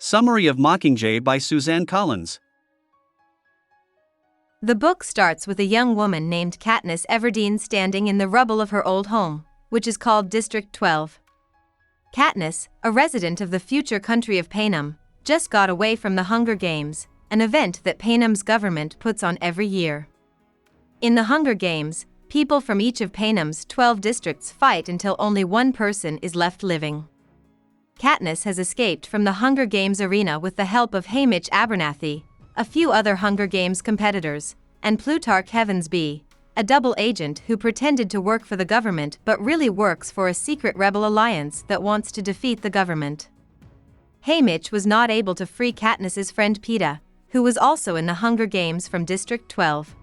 Summary of Mockingjay by Suzanne Collins. The book starts with a young woman named Katniss Everdeen standing in the rubble of her old home, which is called District 12. Katniss, a resident of the future country of Panem, just got away from the Hunger Games, an event that Panem's government puts on every year. In the Hunger Games, people from each of Panem's 12 districts fight until only one person is left living. Katniss has escaped from the Hunger Games arena with the help of Haymitch Abernathy, a few other Hunger Games competitors, and Plutarch Heavensbee, a double agent who pretended to work for the government but really works for a secret rebel alliance that wants to defeat the government. Haymitch was not able to free Katniss's friend Peeta, who was also in the Hunger Games from District 12.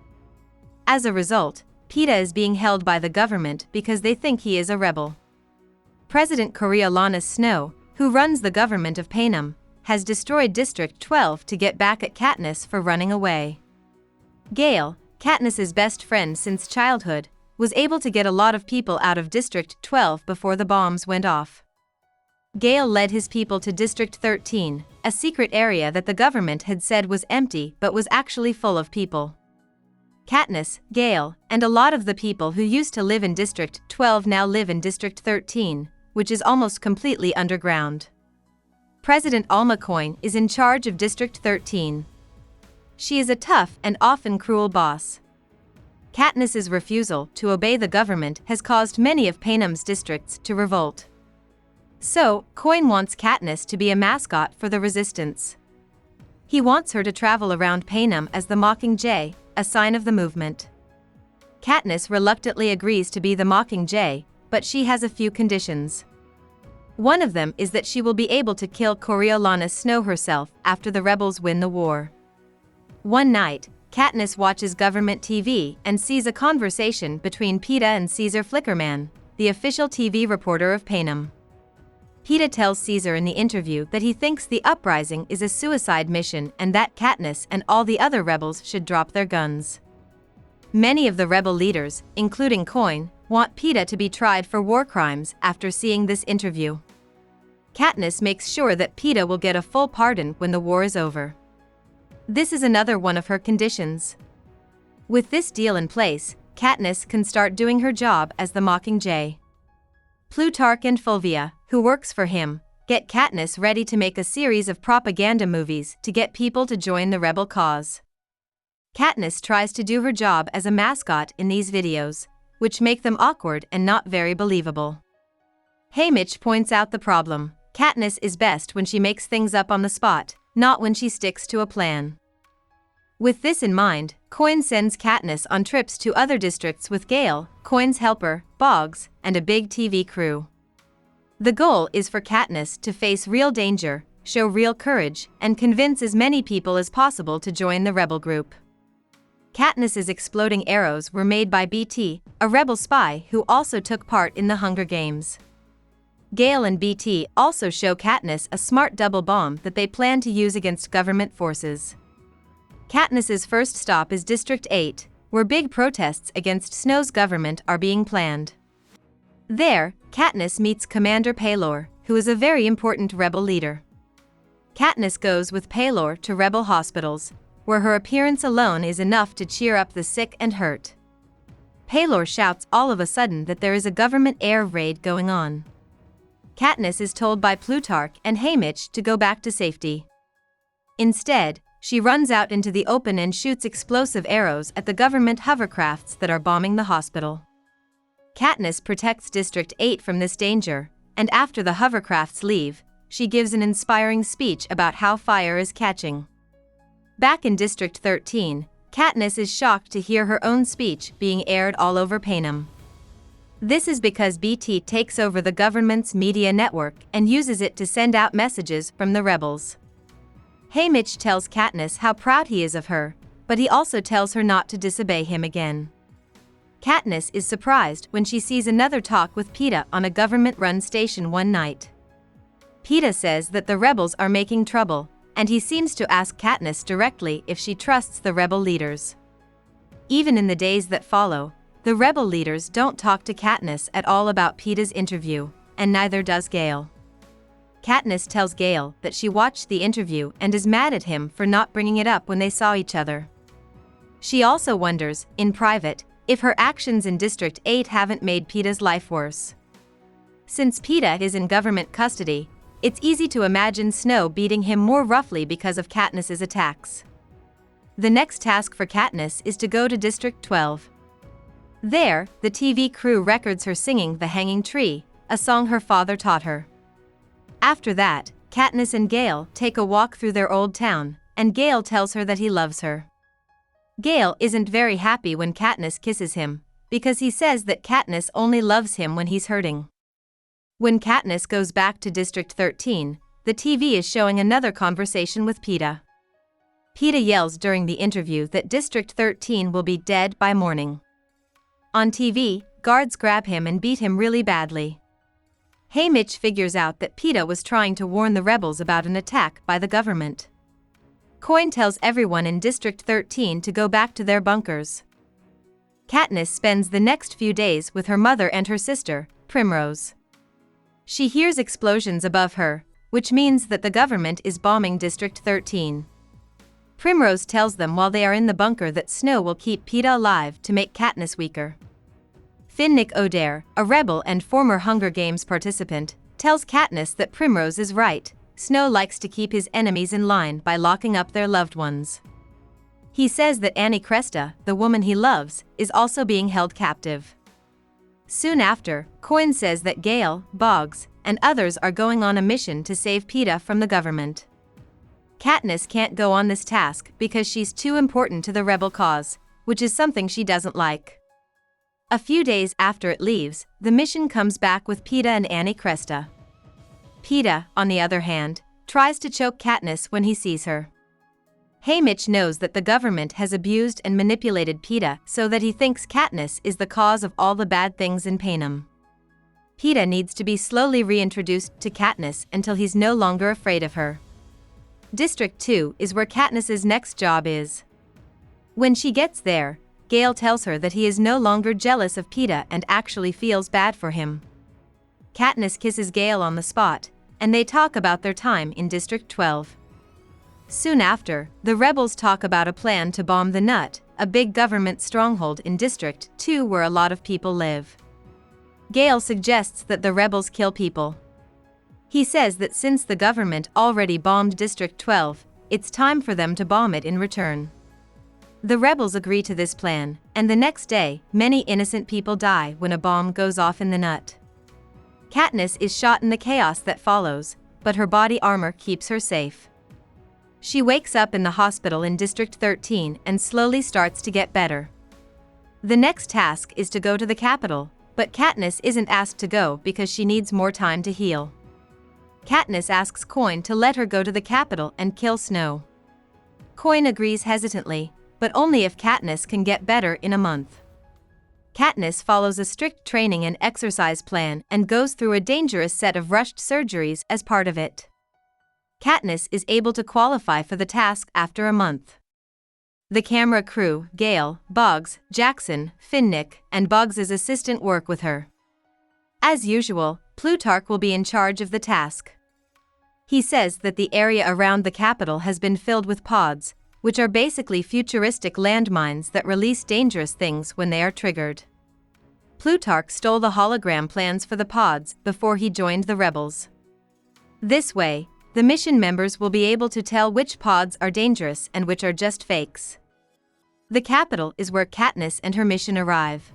As a result, Peeta is being held by the government because they think he is a rebel. President Coriolanus Snow, who runs the government of Panem, has destroyed District 12 to get back at Katniss for running away. Gale, Katniss's best friend since childhood, was able to get a lot of people out of District 12 before the bombs went off. Gale led his people to District 13, a secret area that the government had said was empty but was actually full of people. Katniss, Gale, and a lot of the people who used to live in District 12 now live in District 13, which is almost completely underground. President Alma Coin is in charge of District 13. She is a tough and often cruel boss. Katniss's refusal to obey the government has caused many of Panem's districts to revolt. So, Coin wants Katniss to be a mascot for the resistance. He wants her to travel around Panem as the Mockingjay, a sign of the movement. Katniss reluctantly agrees to be the Mockingjay, but she has a few conditions. One of them is that she will be able to kill Coriolanus Snow herself after the rebels win the war. One night, Katniss watches government TV and sees a conversation between Peeta and Caesar Flickerman, the official TV reporter of Panem. Peeta tells Caesar in the interview that he thinks the uprising is a suicide mission and that Katniss and all the other rebels should drop their guns. Many of the rebel leaders, including Coin, want Peeta to be tried for war crimes after seeing this interview. Katniss makes sure that Peeta will get a full pardon when the war is over. This is another one of her conditions. With this deal in place, Katniss can start doing her job as the Mockingjay. Plutarch and Fulvia, who works for him, get Katniss ready to make a series of propaganda movies to get people to join the rebel cause. Katniss tries to do her job as a mascot in these videos, which make them awkward and not very believable. Haymitch points out the problem. Katniss is best when she makes things up on the spot, not when she sticks to a plan. With this in mind, Coin sends Katniss on trips to other districts with Gale, Coin's helper, Boggs, and a big TV crew. The goal is for Katniss to face real danger, show real courage, and convince as many people as possible to join the rebel group. Katniss's exploding arrows were made by BT, a rebel spy who also took part in the Hunger Games. Gale and BT also show Katniss a smart double bomb that they plan to use against government forces. Katniss's first stop is District 8, where big protests against Snow's government are being planned. There, Katniss meets Commander Paylor, who is a very important rebel leader. Katniss goes with Paylor to rebel hospitals, where her appearance alone is enough to cheer up the sick and hurt. Paylor shouts all of a sudden that there is a government air raid going on. Katniss is told by Plutarch and Haymitch to go back to safety. Instead, she runs out into the open and shoots explosive arrows at the government hovercrafts that are bombing the hospital. Katniss protects District 8 from this danger, and after the hovercrafts leave, she gives an inspiring speech about how fire is catching. Back in District 13, Katniss is shocked to hear her own speech being aired all over Panem. This is because BT takes over the government's media network and uses it to send out messages from the rebels. Haymitch tells Katniss how proud he is of her, but he also tells her not to disobey him again. Katniss is surprised when she sees another talk with Peeta on a government-run station one night. Peeta says that the rebels are making trouble, and he seems to ask Katniss directly if she trusts the rebel leaders. Even in the days that follow, the rebel leaders don't talk to Katniss at all about Peeta's interview, and neither does Gale. Katniss tells Gale that she watched the interview and is mad at him for not bringing it up when they saw each other. She also wonders, in private, if her actions in District 8 haven't made Peeta's life worse. Since Peeta is in government custody, it's easy to imagine Snow beating him more roughly because of Katniss's attacks. The next task for Katniss is to go to District 12. There, the TV crew records her singing The Hanging Tree, a song her father taught her. After that, Katniss and Gale take a walk through their old town, and Gale tells her that he loves her. Gale isn't very happy when Katniss kisses him, because he says that Katniss only loves him when he's hurting. When Katniss goes back to District 13, the TV is showing another conversation with Peeta. Peeta yells during the interview that District 13 will be dead by morning. On TV, guards grab him and beat him really badly. Haymitch figures out that Peeta was trying to warn the rebels about an attack by the government. Coin tells everyone in District 13 to go back to their bunkers. Katniss spends the next few days with her mother and her sister, Primrose. She hears explosions above her, which means that the government is bombing District 13. Primrose tells them while they are in the bunker that Snow will keep Peeta alive to make Katniss weaker. Finnick Odair, a rebel and former Hunger Games participant, tells Katniss that Primrose is right. Snow likes to keep his enemies in line by locking up their loved ones. He says that Annie Cresta, the woman he loves, is also being held captive. Soon after, Coin says that Gale, Boggs, and others are going on a mission to save Peeta from the government. Katniss can't go on this task because she's too important to the rebel cause, which is something she doesn't like. A few days after it leaves, the mission comes back with Peeta and Annie Cresta. Peeta, on the other hand, tries to choke Katniss when he sees her. Haymitch knows that the government has abused and manipulated Peeta so that he thinks Katniss is the cause of all the bad things in Panem. Peeta needs to be slowly reintroduced to Katniss until he's no longer afraid of her. District 2 is where Katniss's next job is. When she gets there, Gale tells her that he is no longer jealous of Peeta and actually feels bad for him. Katniss kisses Gale on the spot, and they talk about their time in District 12. Soon after, the rebels talk about a plan to bomb the Nut, a big government stronghold in District 2 where a lot of people live. Gale suggests that the rebels kill people. He says that since the government already bombed District 12, it's time for them to bomb it in return. The rebels agree to this plan, and the next day, many innocent people die when a bomb goes off in the Nut. Katniss is shot in the chaos that follows, but her body armor keeps her safe. She wakes up in the hospital in District 13 and slowly starts to get better. The next task is to go to the capital, but Katniss isn't asked to go because she needs more time to heal. Katniss asks Coin to let her go to the capital and kill Snow. Coin agrees hesitantly, but only if Katniss can get better in a month. Katniss follows a strict training and exercise plan and goes through a dangerous set of rushed surgeries as part of it. Katniss is able to qualify for the task after a month. The camera crew, Gale, Boggs, Jackson, Finnick, and Boggs's assistant work with her. As usual, Plutarch will be in charge of the task. He says that the area around the capital has been filled with pods, which are basically futuristic landmines that release dangerous things when they are triggered. Plutarch stole the hologram plans for the pods before he joined the rebels. This way, the mission members will be able to tell which pods are dangerous and which are just fakes. The capital is where Katniss and her mission arrive.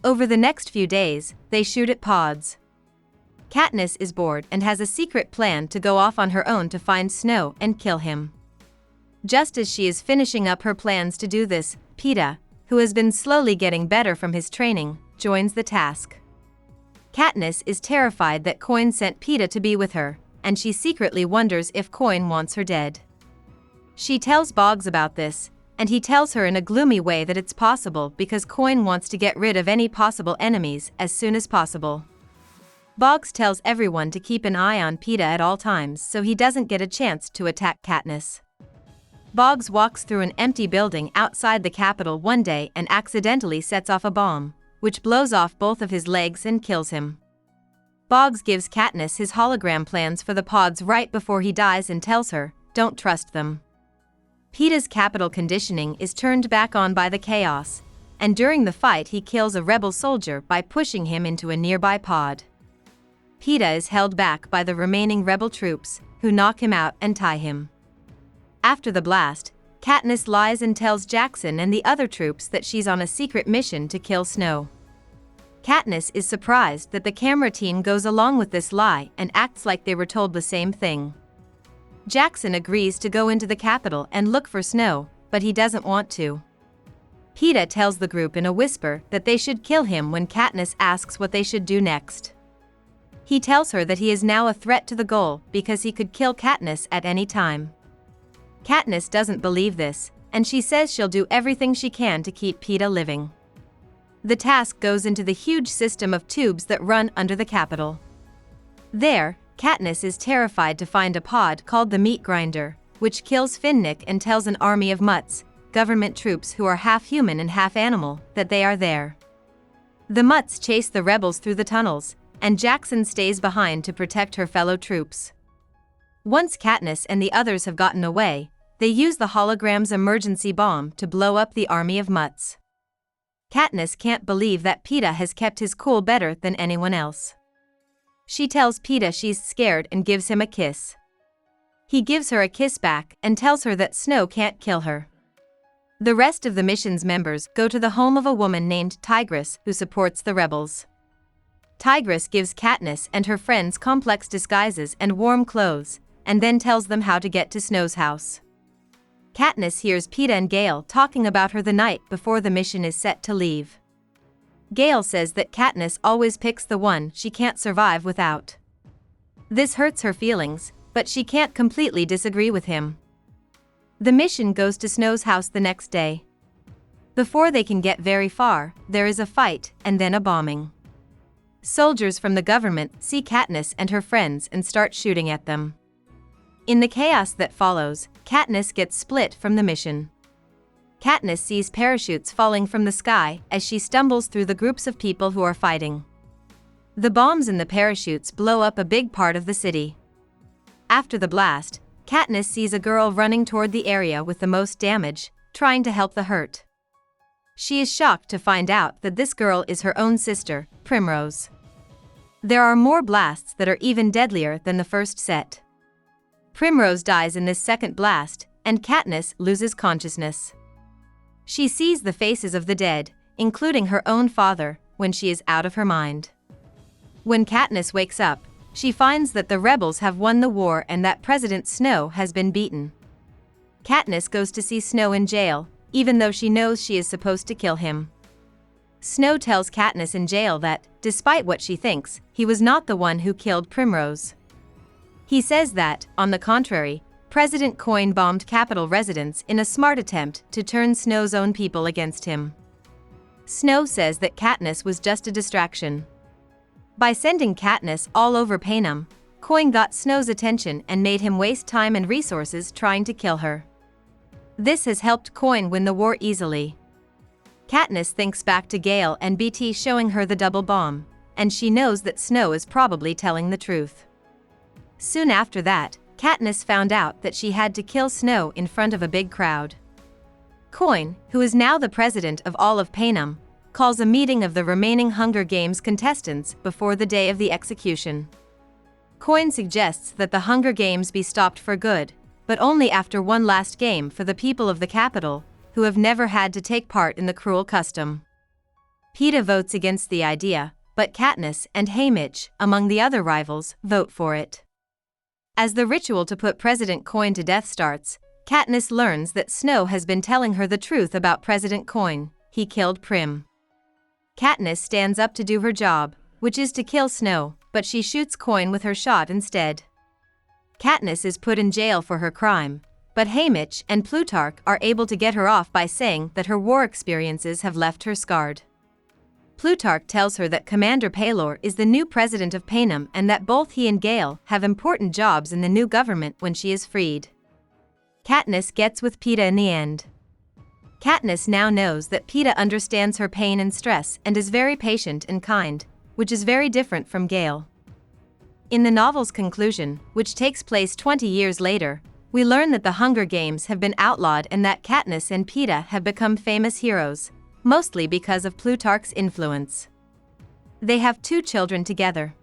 Over the next few days, they shoot at pods. Katniss is bored and has a secret plan to go off on her own to find Snow and kill him. Just as she is finishing up her plans to do this, Peeta, who has been slowly getting better from his training, joins the task. Katniss is terrified that Coin sent Peeta to be with her, and she secretly wonders if Coin wants her dead. She tells Boggs about this, and he tells her in a gloomy way that it's possible because Coin wants to get rid of any possible enemies as soon as possible. Boggs tells everyone to keep an eye on Peeta at all times so he doesn't get a chance to attack Katniss. Boggs walks through an empty building outside the capital one day and accidentally sets off a bomb, which blows off both of his legs and kills him. Boggs gives Katniss his hologram plans for the pods right before he dies and tells her, "Don't trust them." Peeta's capital conditioning is turned back on by the chaos, and during the fight he kills a rebel soldier by pushing him into a nearby pod. Peeta is held back by the remaining rebel troops, who knock him out and tie him. After the blast, Katniss lies and tells Jackson and the other troops that she's on a secret mission to kill Snow. Katniss is surprised that the camera team goes along with this lie and acts like they were told the same thing. Jackson agrees to go into the Capitol and look for Snow, but he doesn't want to. Peeta tells the group in a whisper that they should kill him when Katniss asks what they should do next. He tells her that he is now a threat to the goal because he could kill Katniss at any time. Katniss doesn't believe this, and she says she'll do everything she can to keep Peeta living. The task goes into the huge system of tubes that run under the Capitol. There, Katniss is terrified to find a pod called the Meat Grinder, which kills Finnick and tells an army of Mutts, government troops who are half human and half animal, that they are there. The Mutts chase the rebels through the tunnels, and Jackson stays behind to protect her fellow troops. Once Katniss and the others have gotten away, they use the hologram's emergency bomb to blow up the army of Mutts. Katniss can't believe that Peeta has kept his cool better than anyone else. She tells Peeta she's scared and gives him a kiss. He gives her a kiss back and tells her that Snow can't kill her. The rest of the mission's members go to the home of a woman named Tigress who supports the rebels. Tigress gives Katniss and her friends complex disguises and warm clothes, and then tells them how to get to Snow's house. Katniss hears Peeta and Gale talking about her the night before the mission is set to leave. Gale says that Katniss always picks the one she can't survive without. This hurts her feelings, but she can't completely disagree with him. The mission goes to Snow's house the next day. Before they can get very far, there is a fight and then a bombing. Soldiers from the government see Katniss and her friends and start shooting at them. In the chaos that follows, Katniss gets split from the mission. Katniss sees parachutes falling from the sky as she stumbles through the groups of people who are fighting. The bombs in the parachutes blow up a big part of the city. After the blast, Katniss sees a girl running toward the area with the most damage, trying to help the hurt. She is shocked to find out that this girl is her own sister, Primrose. There are more blasts that are even deadlier than the first set. Primrose dies in this second blast, and Katniss loses consciousness. She sees the faces of the dead, including her own father, when she is out of her mind. When Katniss wakes up, she finds that the rebels have won the war and that President Snow has been beaten. Katniss goes to see Snow in jail, even though she knows she is supposed to kill him. Snow tells Katniss in jail that, despite what she thinks, he was not the one who killed Primrose. He says that, on the contrary, President Coin bombed Capitol residents in a smart attempt to turn Snow's own people against him. Snow says that Katniss was just a distraction. By sending Katniss all over Panem, Coin got Snow's attention and made him waste time and resources trying to kill her. This has helped Coin win the war easily. Katniss thinks back to Gale and BT showing her the double bomb, and she knows that Snow is probably telling the truth. Soon after that, Katniss found out that she had to kill Snow in front of a big crowd. Coin, who is now the president of all of Panem, calls a meeting of the remaining Hunger Games contestants before the day of the execution. Coin suggests that the Hunger Games be stopped for good, but only after one last game for the people of the Capitol, who have never had to take part in the cruel custom. Peeta votes against the idea, but Katniss and Haymitch, among the other rivals, vote for it. As the ritual to put President Coin to death starts, Katniss learns that Snow has been telling her the truth about President Coin. He killed Prim. Katniss stands up to do her job, which is to kill Snow, but she shoots Coin with her shot instead. Katniss is put in jail for her crime, but Haymitch and Plutarch are able to get her off by saying that her war experiences have left her scarred. Plutarch tells her that Commander Paylor is the new president of Panem and that both he and Gale have important jobs in the new government when she is freed. Katniss gets with Peeta in the end. Katniss now knows that Peeta understands her pain and stress and is very patient and kind, which is very different from Gale. In the novel's conclusion, which takes place 20 years later, we learn that the Hunger Games have been outlawed and that Katniss and Peeta have become famous heroes, mostly because of Plutarch's influence. They have 2 children together.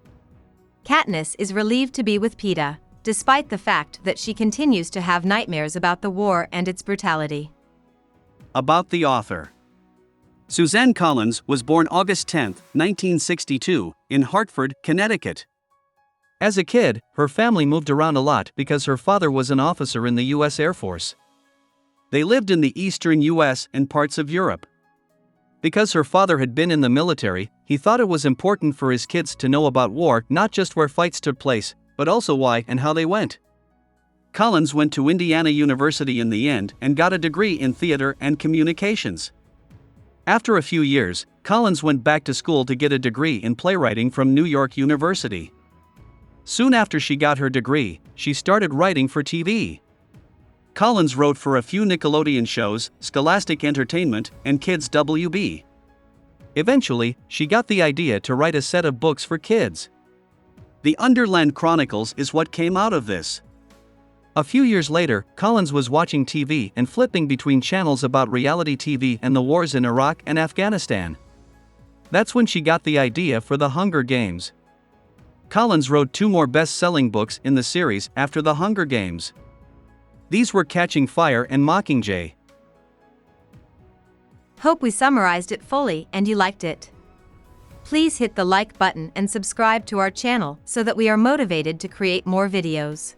Katniss is relieved to be with Peeta, despite the fact that she continues to have nightmares about the war and its brutality. About the author. Suzanne Collins was born August 10, 1962, in Hartford, Connecticut. As a kid, her family moved around a lot because her father was an officer in the U.S. Air Force. They lived in the eastern U.S. and parts of Europe. Because her father had been in the military, he thought it was important for his kids to know about war, not just where fights took place, but also why and how they went. Collins went to Indiana University in the end and got a degree in theater and communications. After a few years, Collins went back to school to get a degree in playwriting from New York University. Soon after she got her degree, she started writing for TV. Collins wrote for a few Nickelodeon shows, Scholastic Entertainment, and Kids WB. Eventually, she got the idea to write a set of books for kids. The Underland Chronicles is what came out of this. A few years later, Collins was watching TV and flipping between channels about reality TV and the wars in Iraq and Afghanistan. That's when she got the idea for the Hunger Games. Collins wrote 2 more best-selling books in the series after the Hunger Games. These were Catching Fire and Mockingjay. Hope we summarized it fully and you liked it. Please hit the like button and subscribe to our channel so that we are motivated to create more videos.